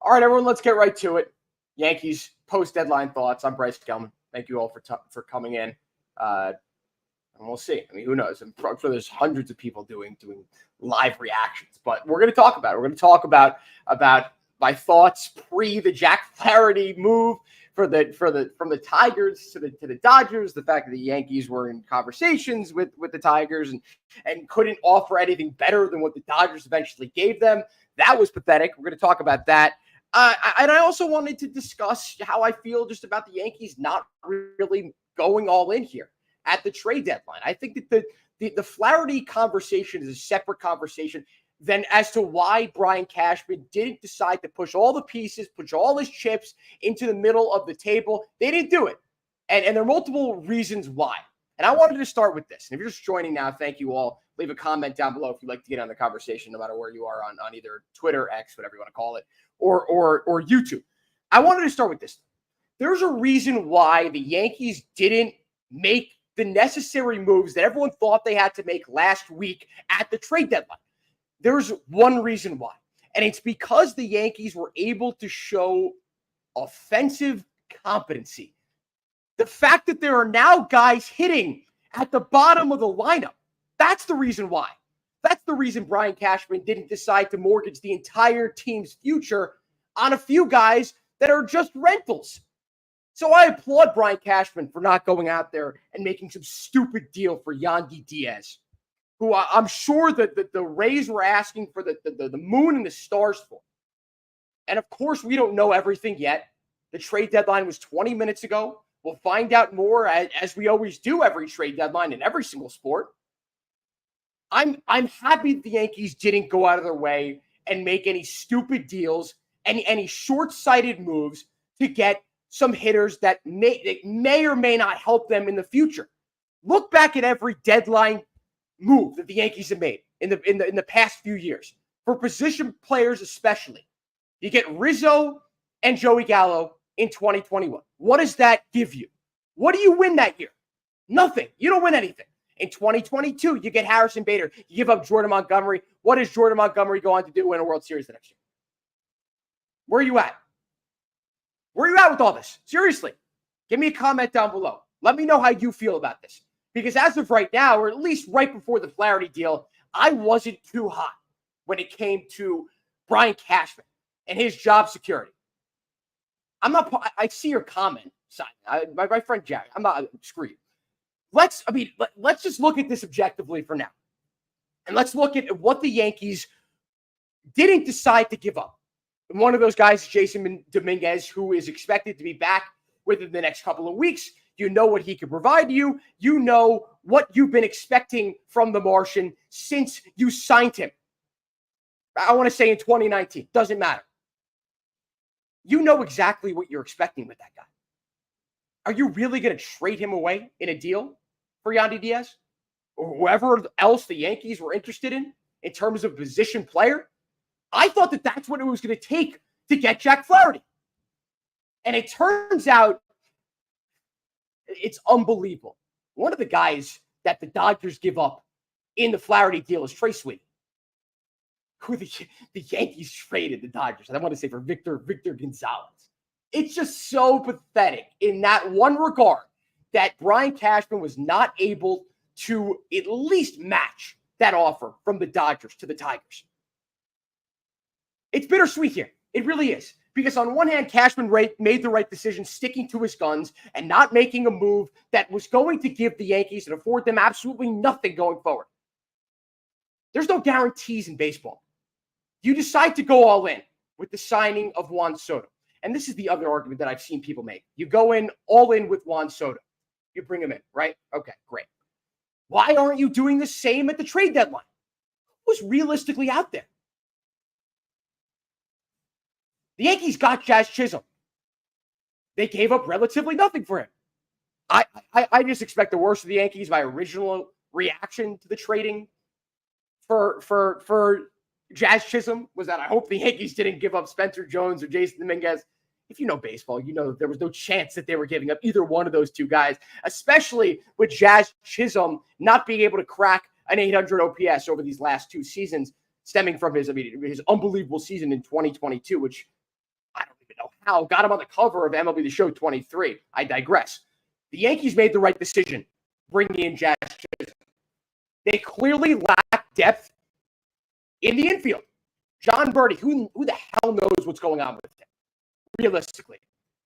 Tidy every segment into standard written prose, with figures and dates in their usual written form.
All right, everyone, let's get right to it. Yankees post-deadline thoughts. I'm Bryce Gelman. Thank you all for coming in. And we'll see. I mean, who knows? I'm sure there's hundreds of people doing live reactions, but we're going to talk about it. We're going to talk about my thoughts pre the Jack Flaherty move from the Tigers to the Dodgers. The fact that the Yankees were in conversations with the Tigers and couldn't offer anything better than what the Dodgers eventually gave them. That was pathetic. We're going to talk about that. And I also wanted to discuss how I feel just about the Yankees not really going all in here at the trade deadline. I think that the Flaherty conversation is a separate conversation than as to why Brian Cashman didn't decide to push all the pieces, push all his chips into the middle of the table. They didn't do it. And there are multiple reasons why. And I wanted to start with this. And if you're just joining now, thank you all. Leave a comment down below if you'd like to get on the conversation, no matter where you are on either Twitter, X, whatever you want to call it, or YouTube. I wanted to start with this. There's a reason why the Yankees didn't make the necessary moves that everyone thought they had to make last week at the trade deadline. There's one reason why, and it's because the Yankees were able to show offensive competency. The fact that there are now guys hitting at the bottom of the lineup, that's the reason why. That's the reason Brian Cashman didn't decide to mortgage the entire team's future on a few guys that are just rentals. So I applaud Brian Cashman for not going out there and making some stupid deal for Yandy Diaz, who I'm sure that the Rays were asking for the moon and the stars for. And of course, we don't know everything yet. The trade deadline was 20 minutes ago. We'll find out more as we always do every trade deadline in every single sport. I'm happy the Yankees didn't go out of their way and make any stupid deals, any short-sighted moves to get some hitters that may or may not help them in the future. Look back at every deadline move that the Yankees have made in the past few years, for position players especially. You get Rizzo and Joey Gallo in 2021. What does that give you? What do you win that year? Nothing. You don't win anything. In 2022, you get Harrison Bader. You give up Jordan Montgomery. What does Jordan Montgomery go on to do in a World Series the next year? Where are you at? Where are you at with all this? Seriously, give me a comment down below. Let me know how you feel about this. Because as of right now, or at least right before the Flaherty deal, I wasn't too hot when it came to Brian Cashman and his job security. I see your comment, Simon. My friend Jack. I'm not screw you. Let's just look at this objectively for now. And let's look at what the Yankees didn't decide to give up. And one of those guys is Jason Dominguez, who is expected to be back within the next couple of weeks. You know what he can provide you. You know what you've been expecting from the Martian since you signed him. I want to say in 2019. Doesn't matter. You know exactly what you're expecting with that guy. Are you really going to trade him away in a deal for Yandy Diaz? Or whoever else the Yankees were interested in terms of position player? I thought that that's what it was going to take to get Jack Flaherty. And it turns out it's unbelievable. One of the guys that the Dodgers give up in the Flaherty deal is Trey Sweeney, who the Yankees traded the Dodgers. I want to say for Victor Gonzalez. It's just so pathetic in that one regard that Brian Cashman was not able to at least match that offer from the Dodgers to the Tigers. It's bittersweet here. It really is. Because on one hand, Cashman made the right decision, sticking to his guns and not making a move that was going to give the Yankees and afford them absolutely nothing going forward. There's no guarantees in baseball. You decide to go all in with the signing of Juan Soto. And this is the other argument that I've seen people make. You go in all in with Juan Soto. You bring him in, right? Okay, great. Why aren't you doing the same at the trade deadline? Who's realistically out there? The Yankees got Jazz Chisholm. They gave up relatively nothing for him. I just expect the worst of the Yankees. My original reaction to the trading for Jazz Chisholm was that I hope the Yankees didn't give up Spencer Jones or Jason Dominguez. If you know baseball, you know that there was no chance that they were giving up either one of those two guys, especially with Jazz Chisholm not being able to crack an 800 OPS over these last two seasons, stemming from his unbelievable season in 2022, which know how, got him on the cover of MLB The Show 23. I digress. The Yankees made the right decision bringing in Jazz Chisholm. They clearly lack depth in the infield. John Birdie, who the hell knows what's going on with him, realistically?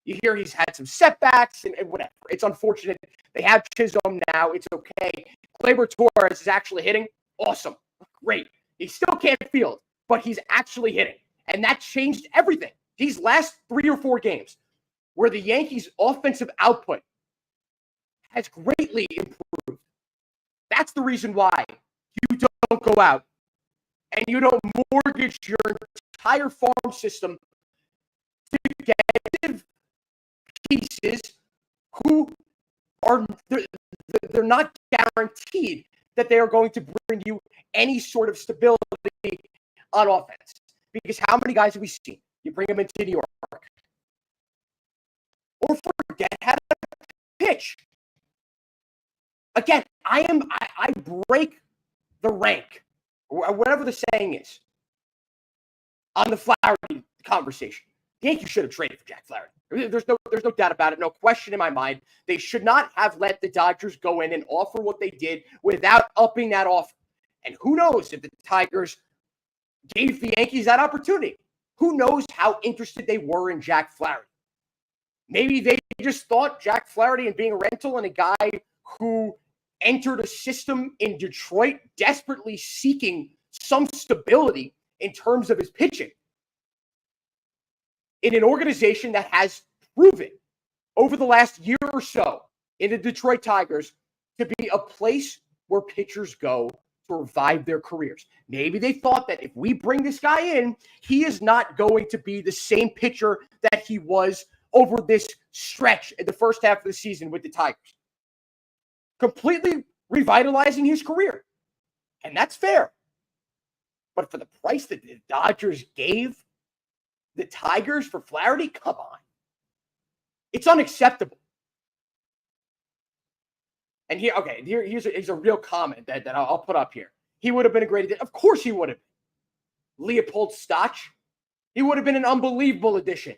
You hear he's had some setbacks and whatever. It's unfortunate. They have Chisholm now. It's okay. Gleyber Torres is actually hitting. Awesome. Great. He still can't field, but he's actually hitting. And that changed everything. These last 3 or 4 games where the Yankees' offensive output has greatly improved. That's the reason why you don't go out and you don't mortgage your entire farm system to get pieces who are they're not guaranteed that they are going to bring you any sort of stability on offense. Because how many guys have we seen? You bring them into New York, or forget how to pitch. Again, I break the rank, or whatever the saying is, on the Flaherty conversation. The Yankees should have traded for Jack Flaherty. There's no doubt about it. No question in my mind. They should not have let the Dodgers go in and offer what they did without upping that offer. And who knows if the Tigers gave the Yankees that opportunity? Who knows how interested they were in Jack Flaherty? Maybe they just thought Jack Flaherty and being a rental and a guy who entered a system in Detroit desperately seeking some stability in terms of his pitching, in an organization that has proven over the last year or so in the Detroit Tigers to be a place where pitchers go to revive their careers. Maybe they thought that if we bring this guy in, he is not going to be the same pitcher that he was over this stretch in the first half of the season with the Tigers. Completely revitalizing his career. And that's fair. But for the price that the Dodgers gave the Tigers for Flaherty, come on. It's unacceptable. And here's a real comment that I'll put up here. He would have been a great addition. Of course he would have been. Leopold Stach. He would have been an unbelievable addition.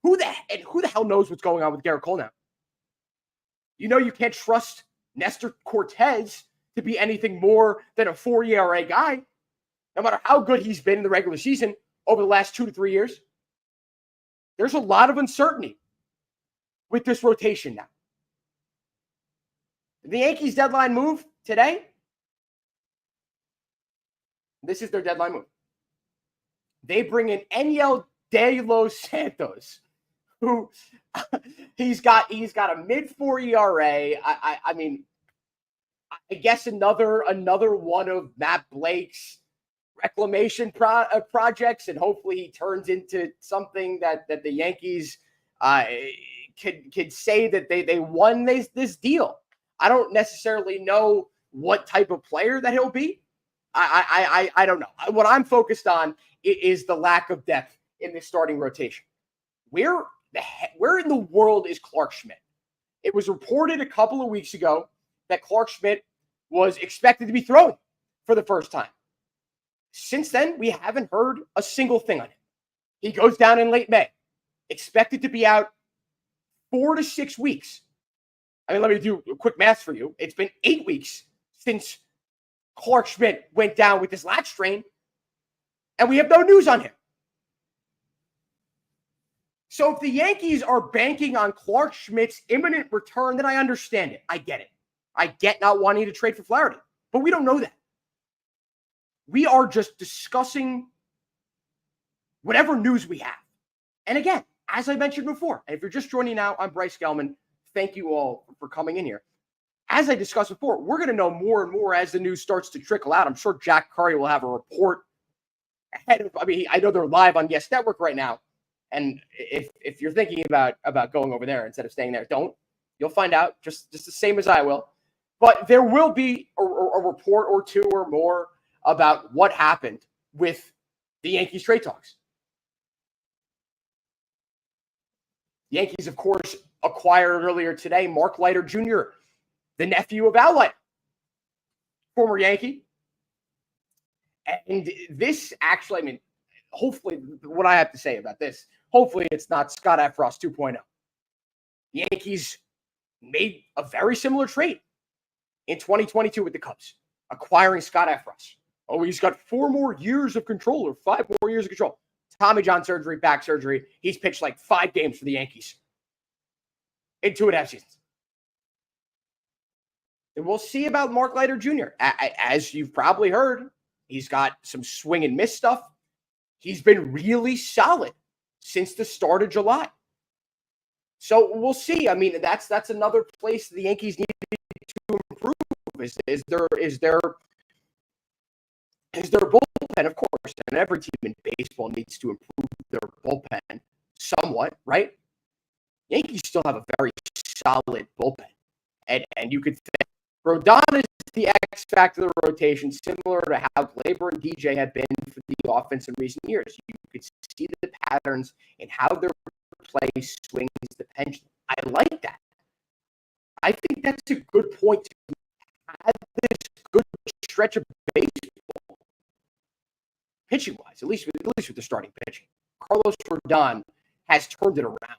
Who the hell knows what's going on with Garrett Cole now? You know you can't trust Nestor Cortez to be anything more than a 4 ERA guy, no matter how good he's been in the regular season over the last 2 to 3 years. There's a lot of uncertainty with this rotation now. The Yankees' deadline move today, this is their deadline move. They bring in Enyel De Los Santos, who he's got a mid-4 ERA. I mean, I guess another one of Matt Blake's reclamation projects, and hopefully he turns into something that the Yankees could say that they won this deal. I don't necessarily know what type of player that he'll be. I don't know. What I'm focused on is the lack of depth in the starting rotation. Where in the world is Clark Schmidt? It was reported a couple of weeks ago that Clark Schmidt was expected to be throwing for the first time. Since then, we haven't heard a single thing on him. He goes down in late May, expected to be out 4 to 6 weeks. I mean, let me do a quick math for you. It's been 8 weeks since Clark Schmidt went down with this lat strain, and we have no news on him. So if the Yankees are banking on Clark Schmidt's imminent return, then I understand it. I get it. I get not wanting to trade for Flaherty, but we don't know that. We are just discussing whatever news we have. And again, as I mentioned before, and if you're just joining now, I'm Bryce Gelman. Thank you all for coming in here. As I discussed before, we're going to know more and more as the news starts to trickle out. I'm sure Jack Curry will have a report ahead of, I know they're live on Yes Network right now. And if you're thinking about going over there instead of staying there, don't. You'll find out just the same as I will. But there will be a report or two or more about what happened with the Yankees trade talks. The Yankees, of course, acquired earlier today Mark Leiter Jr., the nephew of Al Leiter, former Yankee. And this actually, hopefully, what I have to say about this, Hopefully it's not Scott Efros 2.0. The Yankees made a very similar trade in 2022 with the Cubs, acquiring Scott Efros. Oh, he's got 4 more years of control or 5 more years of control. Tommy John surgery, back surgery. He's pitched like 5 games for the Yankees in 2.5 seasons. And we'll see about Mark Leiter Jr. As you've probably heard, he's got some swing and miss stuff. He's been really solid since the start of July. So we'll see. I mean, that's another place the Yankees need to improve. Is their bullpen, of course, and every team in baseball needs to improve their bullpen somewhat, right? Yankees still have a very solid bullpen. And you could think Rodon is the X factor of the rotation, similar to how Gleyber and DJ have been for the offense in recent years. You could see the patterns in how their play swings the pendulum. I like that. I think that's a good point to have this good stretch of baseball, pitching-wise, at least with the starting pitching. Carlos Rodon has turned it around.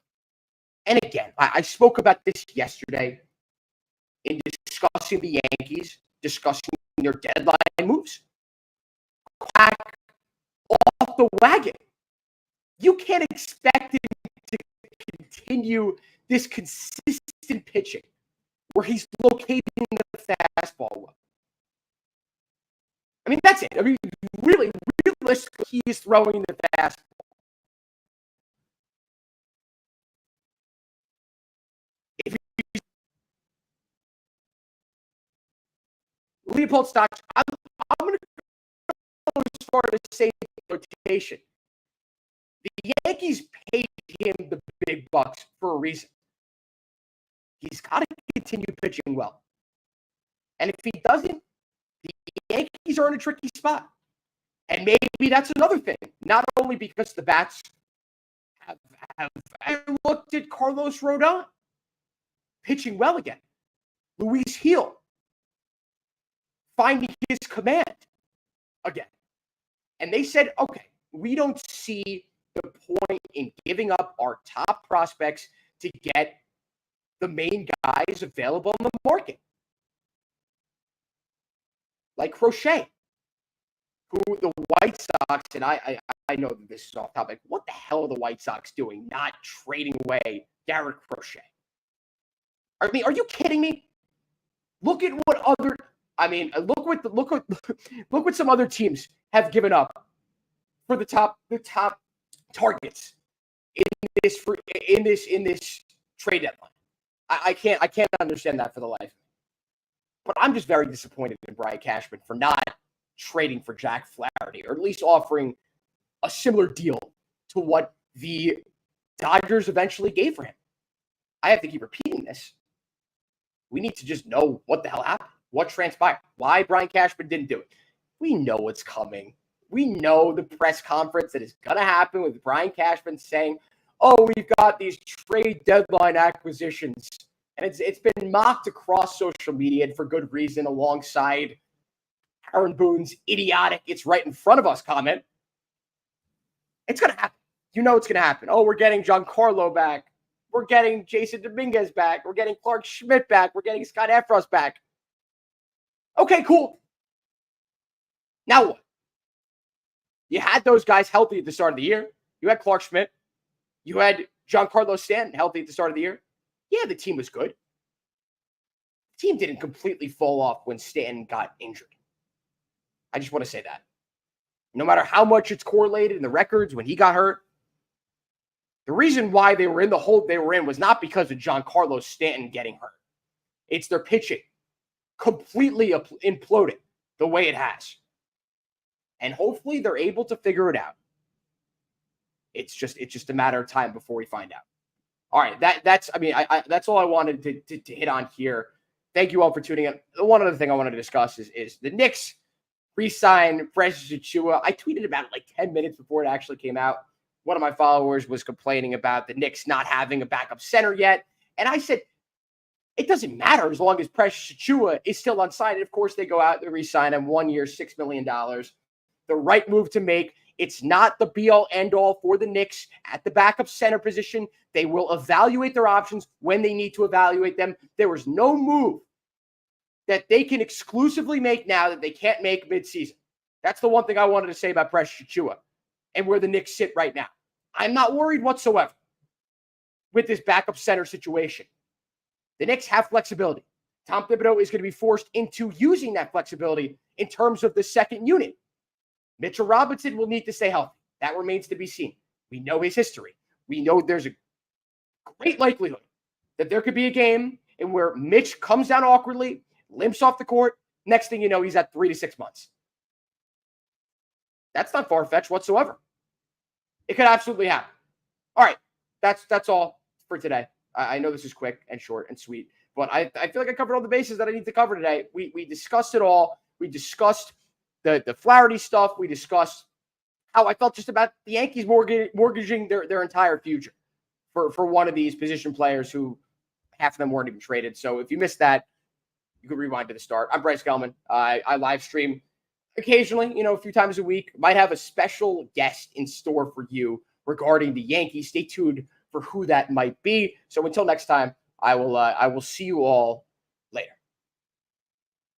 And again, I spoke about this yesterday in discussing the Yankees, discussing their deadline moves. Quack off the wagon. You can't expect him to continue this consistent pitching where he's locating the fastball well. I mean, that's it. I mean, really, realistically, he's throwing the fastball. Leopold Stocks, I'm going to go as far as say rotation. The Yankees paid him the big bucks for a reason. He's got to continue pitching well. And if he doesn't, the Yankees are in a tricky spot. And maybe that's another thing. Not only because the bats have looked at Carlos Rodon pitching well again. Luis Gil finding his command again. And they said, okay, we don't see the point in giving up our top prospects to get the main guys available on the market. Like Crochet, who the White Sox, and I know that this is off topic, what the hell are the White Sox doing not trading away Garrett Crochet? I mean, are you kidding me? Look at what other... I mean, look what some other teams have given up for the top targets in this trade deadline. I can't understand that for the life. But I'm just very disappointed in Brian Cashman for not trading for Jack Flaherty, or at least offering a similar deal to what the Dodgers eventually gave for him. I have to keep repeating this. We need to just know what the hell happened. What transpired? Why Brian Cashman didn't do it? We know what's coming. We know the press conference that is going to happen with Brian Cashman saying, oh, we've got these trade deadline acquisitions. And it's been mocked across social media, and for good reason, alongside Aaron Boone's idiotic, it's right in front of us comment. It's going to happen. You know it's going to happen. Oh, we're getting Giancarlo back. We're getting Jason Dominguez back. We're getting Clark Schmidt back. We're getting Scott Efros back. Okay, cool. Now what? You had those guys healthy at the start of the year. You had Clark Schmidt. You had Giancarlo Stanton healthy at the start of the year. Yeah, the team was good. The team didn't completely fall off when Stanton got injured. I just want to say that. No matter how much it's correlated in the records when he got hurt, the reason why they were in the hole they were in was not because of Giancarlo Stanton getting hurt. It's their pitching completely imploded the way it has. And hopefully they're able to figure it out. It's just a matter of time before we find out. All right, that's all I wanted to hit on here. Thank you all for tuning in. The one other thing I wanted to discuss is the Knicks re-sign Precious Achiuwa. I tweeted about it like 10 minutes before it actually came out. One of my followers was complaining about the Knicks not having a backup center yet. And I said, it doesn't matter as long as Precious Achiuwa is still unsigned. Of course, they go out and re-sign him 1 year, $6 million. The right move to make. It's not the be-all, end-all for the Knicks at the backup center position. They will evaluate their options when they need to evaluate them. There is no move that they can exclusively make now that they can't make midseason. That's the one thing I wanted to say about Precious Achiuwa and where the Knicks sit right now. I'm not worried whatsoever with this backup center situation. The Knicks have flexibility. Tom Thibodeau is going to be forced into using that flexibility in terms of the second unit. Mitchell Robinson will need to stay healthy. That remains to be seen. We know his history. We know there's a great likelihood that there could be a game in where Mitch comes down awkwardly, limps off the court. Next thing you know, he's at 3 to 6 months. That's not far-fetched whatsoever. It could absolutely happen. All right, that's all for today. I know this is quick and short and sweet, but I feel like I covered all the bases that I need to cover today. We discussed it all. We discussed the Flaherty stuff. We discussed how I felt just about the Yankees mortgaging their entire future for one of these position players who half of them weren't even traded. So if you missed that, you can rewind to the start. I'm Bryce Gelman. I live stream occasionally, a few times a week. Might have a special guest in store for you regarding the Yankees. Stay tuned for who that might be. So until next time, I will see you all